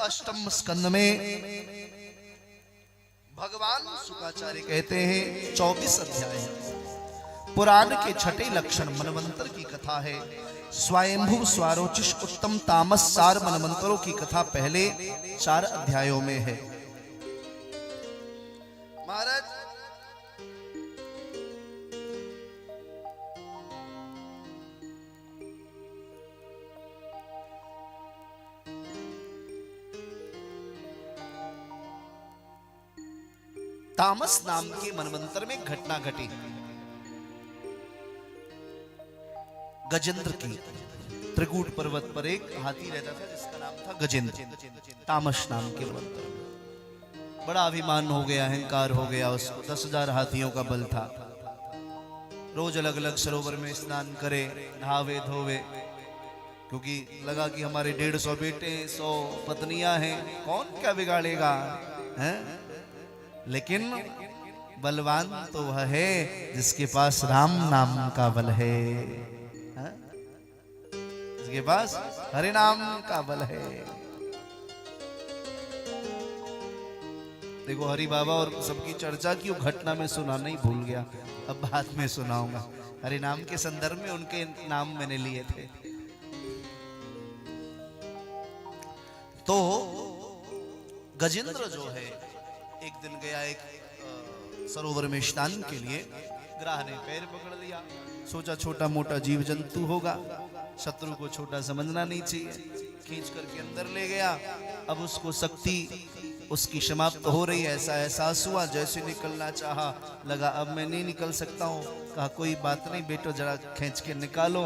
अष्टम स्कंद में भगवान शुक्राचार्य कहते हैं 24 अध्याय है। पुराण के छठे लक्षण मनवंतर की कथा है। स्वयंभू स्वारोचिष उत्तम तामस सार मनवंतरों की कथा पहले 4 अध्यायों में है। महाराज तामस नाम के मनवंतर में घटना घटी गजेंद्र की। त्रिकूट पर्वत पर एक हाथी रहता था जिसका नाम था गजेंद्र। तामस नाम के मनवंतर में बड़ा अभिमान हो गया, अहंकार हो गया उसको। 10,000 हाथियों का बल था। रोज अलग अलग सरोवर में स्नान करे, नहावे धोवे, क्योंकि लगा कि हमारे 150 बेटे 100 पत्नियां हैं, कौन क्या बिगाड़ेगा हैं? लेकिन बलवान तो वह है जिसके पास राम नाम का बल है, जिसके पास हरि नाम का बल है। देखो हरि बाबा और सबकी चर्चा की वो घटना में सुनाना ही भूल गया, अब बाद में सुनाऊंगा। हरि नाम के संदर्भ में उनके नाम मैंने लिए थे। तो गजेंद्र जो है एक दिन गया एक सरोवर में स्नान के लिए। ग्राह ने पैर पकड़ लिया, सोचा छोटा मोटा जीव जंतु होगा, शत्रु को छोटा समझना नहीं चाहिए। खींच करके अंदर ले गया। अब उसको शक्ति उसकी समाप्त हो रही है, ऐसा एहसास हुआ। जैसे निकलना चाहा, लगा अब मैं नहीं निकल सकता हूँ। कहा कोई बात नहीं बेटो, जरा खींच के निकालो।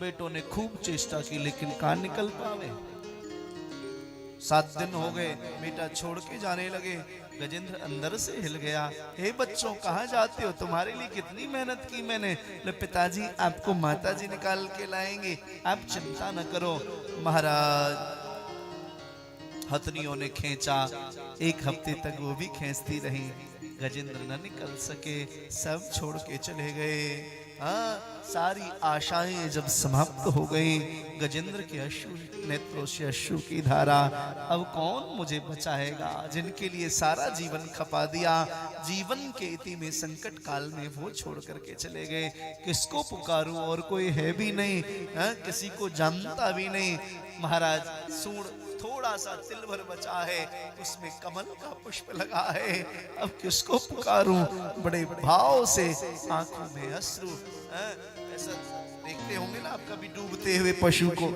बेटों ने खूब चेष्टा की लेकिन कहाँ निकल पावे। 7 दिन हो गए, बेटा छोड़ के जाने लगे। गजेंद्र अंदर से हिल गया। हे बच्चों कहाँ जाते हो, तुम्हारे लिए कितनी मेहनत की मैंने। ले पिताजी आपको माताजी निकाल के लाएंगे, आप चिंता न करो। महाराज हथनियों ने खींचा, 1 हफ्ते तक वो भी खींचती रही। गजेंद्र न निकल सके, सब छोड़ के चले गए। सारी आशाएं जब समाप्त हो गई, गजेंद्र के अश्रु नेत्रों से अश्रु की धारा। अब कौन मुझे बचाएगा, जिनके लिए सारा जीवन खपा दिया। जीवन के इति में संकट काल में वो छोड़ करके चले गए। किसको पुकारूं, और कोई है भी नहीं, किसी को जानता भी नहीं। महाराज सूढ़ थोड़ा सा तिल भर बचा है, उसमें कमल का पुष्प लगा है। अब किसको पुकारूं, बड़े भाव से आंखों में अश्रु। ऐसा देखते होंगे ना आप कभी डूबते हुए पशु को,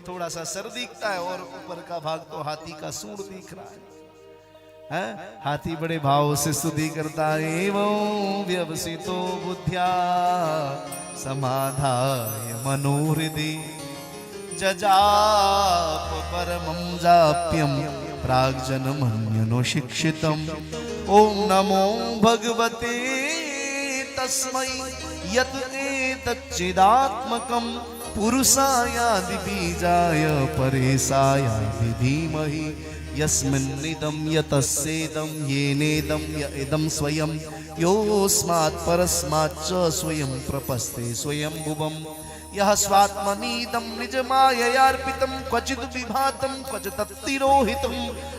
थोड़ा सा सर दिखता है और ऊपर का भाग तो हाथी का सूंड दिख रहा है। हाथी बड़े भाव से स्तुति करता है। एवं व्यवसितो बुद्ध्या समाधाय मनोहृदि जजाप परमं जाप्यं प्राग्जनमन्यनो शिक्षितम्। ओम नमो भगवते तस्मै यत् एतच्चिदात्मकं पुरुषायादि बीजाय परेशायादि धीमहि यस्मिन्निदं यतस्येदं येनेदं य इदं स्वयं योऽस्मात् परस्माच्च स्वयं प्रपस्ते स्वयं भुवम्। यह स्वात्मनीदं निजमाययार्पितं क्वचिद् विभातं क्वच तत्तिरोहितम्।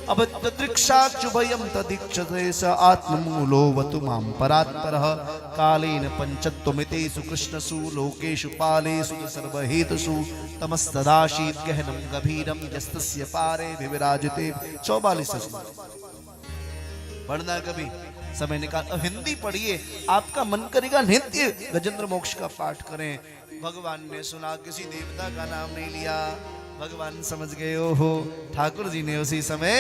अबद्धदृक्षाक्षुभयं तदीक्षते स आत्ममूलोऽवतु मां परात्परः। कालेन पञ्चत्वमितेषु कृष्णसु लोकेषु पालेषु च सर्वहेतुषु तमस्तदाशीत् गहनं गभीरं यस्तस्य पारे विविराजते। 44 पढ़ना कभी समय निकाल। अब हिंदी पढ़िए, आपका मन करेगा नित्य गजेंद्र मोक्ष का पाठ करें। भगवान ने सुना, किसी देवता का नाम नहीं लिया। भगवान समझ गए हो। ठाकुर जी ने उसी समय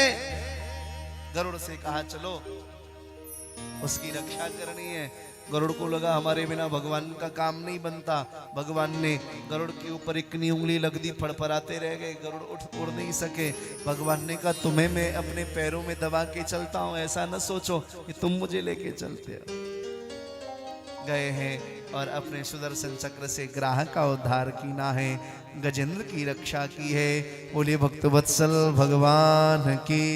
गरुड़ से कहा चलो उसकी रक्षा करनी है। गरुड़ को लगा हमारे बिना भगवान का काम नहीं बनता। भगवान ने गरुड़ के ऊपर इतनी उंगली लग दी, फड़फड़ाते रह गए, गरुड़ उड़ नहीं सके। भगवान ने कहा तुम्हें मैं अपने पैरों में दबा के चलता हूं, ऐसा न सोचो कि तुम मुझे लेके चलते हो। गए हैं और अपने सुदर्शन चक्र से ग्राह का उद्धार कीना है, गजेंद्र की रक्षा की है। बोलिए भक्त वत्सल भगवान की।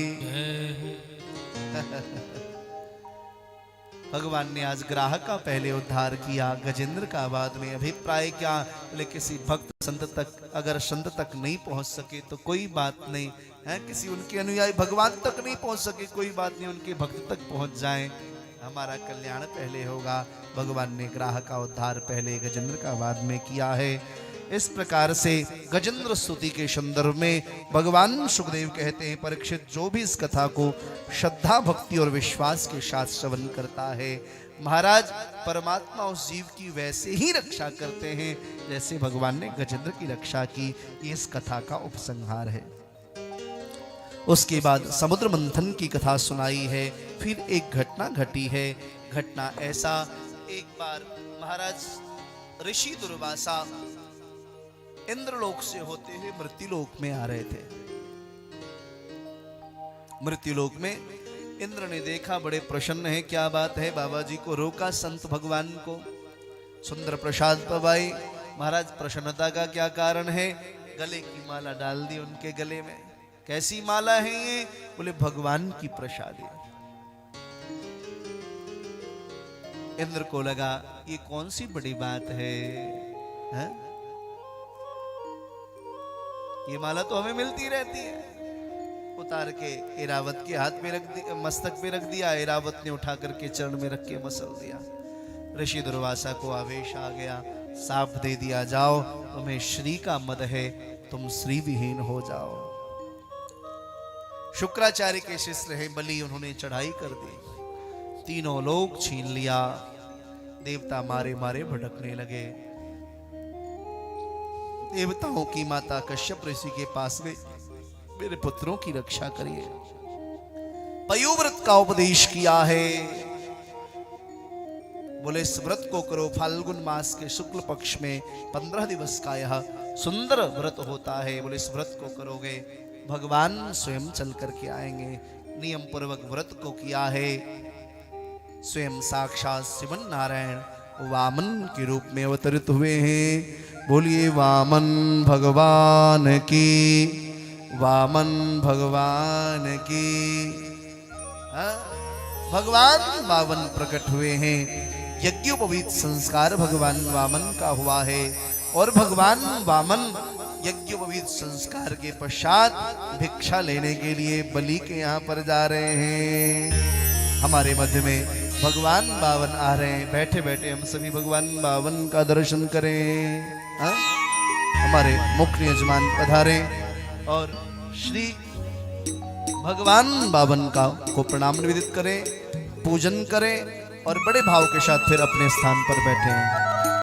भगवान ने आज ग्राह का पहले उद्धार किया, गजेंद्र का बाद में। अभिप्राय क्या, बोले किसी भक्त संत तक अगर संत तक नहीं पहुंच सके तो कोई बात नहीं, हैं, किसी उनके अनुयायी भगवान तक नहीं पहुंच सके, कोई बात नहीं, उनके भक्त तक पहुंच जाएं, हमारा कल्याण पहले होगा। भगवान ने ग्राह का उद्धार पहले गजेंद्र का बाद में किया है। इस प्रकार से गजेंद्र स्तुति के संदर्भ में भगवान सुखदेव कहते हैं, परीक्षित जो भी इस कथा को श्रद्धा भक्ति और विश्वास के साथ श्रवण करता है, महाराज परमात्मा उस जीव की वैसे ही रक्षा करते हैं जैसे भगवान ने गजेंद्र की रक्षा की। ये इस कथा का उपसंहार है। उसके बाद समुद्र मंथन की कथा सुनाई है। फिर एक घटना घटी है। घटना ऐसा, एक बार महाराज ऋषि दुर्वासा इंद्रलोक से होते हुए मृत्युलोक में आ रहे थे। मृत्युलोक में इंद्र ने देखा, बड़े प्रसन्न है, क्या बात है, बाबा जी को रोका संत भगवान को, सुंदर प्रसाद पवाई। महाराज प्रसन्नता का क्या कारण है? गले की माला डाल दी उनके गले में। कैसी माला है ये? बोले भगवान की प्रसादी। इंद्र को लगा ये कौन सी बड़ी बात है? ये माला तो हमें मिलती रहती है। उतार के ऐरावत के हाथ में रख दिया, मस्तक पे रख दिया। ऐरावत ने उठा करके चरण में रख के मसल दिया। ऋषि दुर्वासा को आवेश आ गया, साफ दे दिया, जाओ तुम्हें श्री का मद है, तुम श्री विहीन हो जाओ। शुक्राचार्य के शिष्य रहे बलि, उन्होंने चढ़ाई कर दी, तीनों लोग छीन लिया। देवता मारे मारे भटकने लगे। देवताओं की माता कश्यप ऋषि के पास गए, मेरे पुत्रों की रक्षा करिए। पयोव्रत का उपदेश किया है। बोले इस व्रत को करो, फाल्गुन मास के शुक्ल पक्ष में 15 दिवस का यह सुंदर व्रत होता है। बोले इस व्रत को करोगे भगवान स्वयं चल करके आएंगे। नियम पूर्वक व्रत को किया है। स्वयं साक्षात शिवन नारायण वामन के रूप में अवतरित हुए हैं। बोलिए वामन भगवान की, वामन भगवान की। भगवान वामन प्रकट हुए हैं। यज्ञोपवीत संस्कार भगवान वामन का हुआ है। और भगवान वामन यज्ञोपवीत संस्कार के पश्चात भिक्षा लेने के लिए बलि के यहाँ पर जा रहे हैं। हमारे मध्य में भगवान बावन आ रहे हैं। बैठे बैठे हम सभी भगवान बावन का दर्शन करें। हमारे मुख्य यजमान पधारे और श्री भगवान बावन का को प्रणाम निवेदित करें, पूजन करें और बड़े भाव के साथ फिर अपने स्थान पर बैठे हैं।